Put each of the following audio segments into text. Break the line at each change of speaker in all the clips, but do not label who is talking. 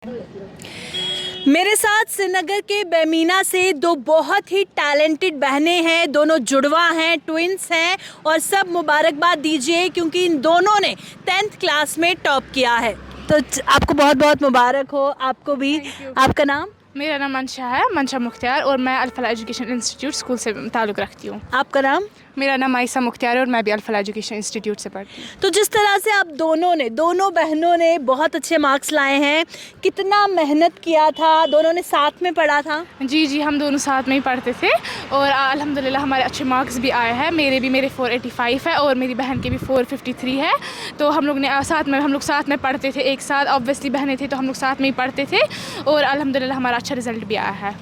मेरे साथ श्रीनगर के बेमीना से दो बहुत ही टैलेंटेड बहनें हैं, दोनों जुड़वा हैं, ट्विंस हैं और सब मुबारकबाद दीजिए क्योंकि इन दोनों ने 10th क्लास में टॉप किया है। तो आपको बहुत बहुत मुबारक हो। आपको भी। आपका नाम?
मेरा नाम मंशा है, मंशा मुख्तियार, और मैं अल फलाह एजुकेशन इंस्टीट्यूट स्कूल से ताल्लुक़ रखती हूँ।
आपका नाम?
मेरा नाम आयशा मुख्तियार है और मैं भी अल फलाह एजुकेशन इंस्टीट्यूट से पढ़ती हूँ।
तो जिस तरह से आप दोनों बहनों ने बहुत अच्छे मार्क्स लाए हैं, कितना मेहनत किया था? दोनों ने साथ में पढ़ा था?
जी, हम दोनों साथ में ही पढ़ते थे और अल्हम्दुलिल्लाह हमारे अच्छे मार्क्स भी आए हैं। मेरे 485 है और मेरी बहन के भी 453 है। तो हम लोग साथ में पढ़ते थे एक साथ। ऑब्वियसली बहनें थे तो हम लोग साथ में ही पढ़ते थे और अल्हम्दुलिल्लाह हमारा अच्छा रिजल्ट भी आया है।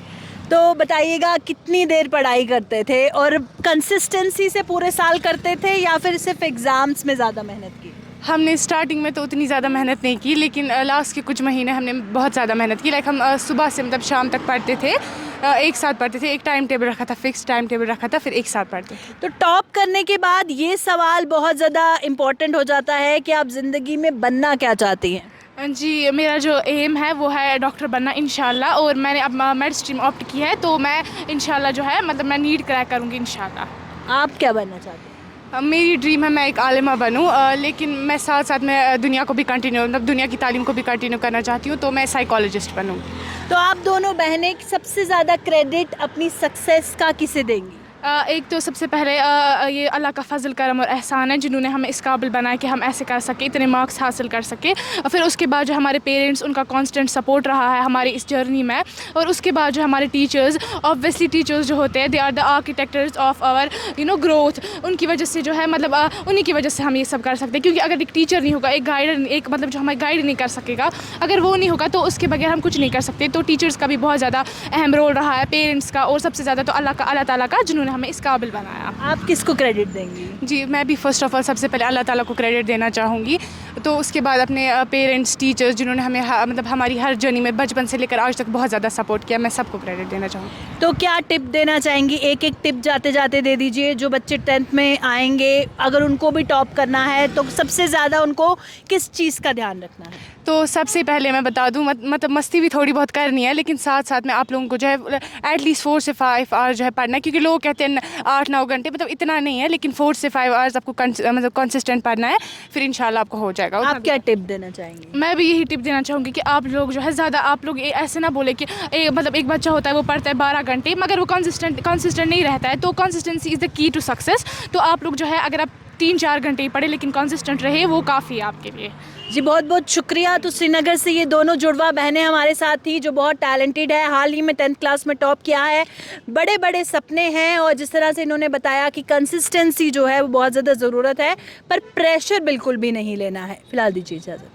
तो बताइएगा कितनी देर पढ़ाई करते थे और कंसिस्टेंसी से पूरे साल करते थे या फिर सिर्फ एग्ज़ाम्स में ज़्यादा मेहनत की?
हमने स्टार्टिंग में तो उतनी ज़्यादा मेहनत नहीं की, लेकिन लास्ट के कुछ महीने हमने बहुत ज़्यादा मेहनत की। हम सुबह से मतलब शाम तक पढ़ते थे, एक साथ पढ़ते थे। एक टाइम टेबल रखा था, फिक्स टाइम टेबल रखा था, फिर एक साथ पढ़ते थे।
तो टॉप करने के बाद ये सवाल बहुत ज़्यादा इम्पोर्टेंट हो जाता है कि आप ज़िंदगी में बनना क्या चाहती हैं?
जी, मेरा जो एम है वो है डॉक्टर बनना इंशाल्लाह, और मैंने अब मेड स्ट्रीम ऑप्ट की है तो मैं इंशाल्लाह जो है मतलब मैं नीट क्रैक करूँगी इंशाल्लाह।
आप क्या बनना चाहते हैं?
मेरी ड्रीम है मैं एक आलिमा बनूँ, लेकिन मैं साथ साथ में दुनिया को भी कंटिन्यू मतलब दुनिया की तालीम को भी कंटिन्यू करना चाहती हूँ, तो मैं साइकोलॉजिस्ट बनूँ।
तो आप दोनों बहनें सबसे ज़्यादा क्रेडिट अपनी सक्सेस का किसे देंगी?
एक तो सबसे पहले ये अल्लाह का फजल करम और एहसान है जिन्होंने हमें इस काबिल बनाया कि हम ऐसे कर सके, इतने मार्क्स हासिल कर सके। और फिर उसके बाद जो हमारे पेरेंट्स, उनका कांस्टेंट सपोर्ट रहा है हमारी इस जर्नी में। और उसके बाद जो हमारे टीचर्स, ऑब्वियसली टीचर्स जो होते हैं they are the architects of our growth. उनकी वजह से जो है मतलब उन्हीं की वजह से हम ये सब कर सकते हैं, क्योंकि अगर एक टीचर नहीं होगा, एक मतलब जो हमें गाइड नहीं कर सकेगा, अगर वो नहीं होगा तो उसके बगैर हम कुछ नहीं कर सकते। तो टीचर्स का भी बहुत ज़्यादा अहम रोल रहा है, पेरेंट्स का, और सबसे ज़्यादा तो अल्लाह ताला का जिन्होंने हमें इस काबिल बनाया।
आप किसको क्रेडिट देंगी?
जी, मैं भी फर्स्ट ऑफ ऑल सबसे पहले अल्लाह ताला को क्रेडिट देना चाहूँगी। तो उसके बाद अपने पेरेंट्स, टीचर्स जिन्होंने हमें मतलब हमारी हर जर्नी में बचपन से लेकर आज तक बहुत ज़्यादा सपोर्ट किया, मैं सबको क्रेडिट देना चाहूँगी।
तो क्या टिप देना चाहेंगी? एक टिप जाते जाते दे दीजिए। जो बच्चे 10th में आएंगे, अगर उनको भी टॉप करना है तो सबसे ज़्यादा उनको किस चीज़ का ध्यान रखना है?
तो सबसे पहले मैं बता दूं, मतलब मस्ती भी थोड़ी बहुत करनी है, लेकिन साथ साथ में आप लोगों को जो है एटलीस्ट 4 से 5 आवर्स जो है पढ़ना है, क्योंकि लोग कहते हैं 8-9 घंटे, मतलब इतना नहीं है, लेकिन 4 से 5 आवर्स आपको मतलब कंसिस्टेंट पढ़ना है, फिर इंशाल्लाह आपको हो जाएगा।
आप क्या टिप देना चाहेंगी?
मैं भी यही टिप देना चाहूँगी कि आप लोग जो है ज़्यादा आप लोग ऐसे ना बोले कि मतलब एक बच्चा होता है वो पढ़ता है 12 घंटे मगर वो कंसिस्टेंट नहीं रहता है। तो consistency is the key to success. तो आप लोग जो है अगर आप 3-4 घंटे ही पढ़े लेकिन कंसिस्टेंट रहे, वो काफ़ी है आपके लिए।
जी, बहुत बहुत शुक्रिया। तो श्रीनगर से ये दोनों जुड़वा बहनें हमारे साथ थी जो बहुत टैलेंटेड है, हाल ही में 10th क्लास में टॉप किया है, बड़े बड़े सपने हैं, और जिस तरह से इन्होंने बताया कि कंसिस्टेंसी जो है वो बहुत ज़्यादा ज़रूरत है, पर प्रेशर बिल्कुल भी नहीं लेना है। फ़िलहाल दीजिए इजाज़त।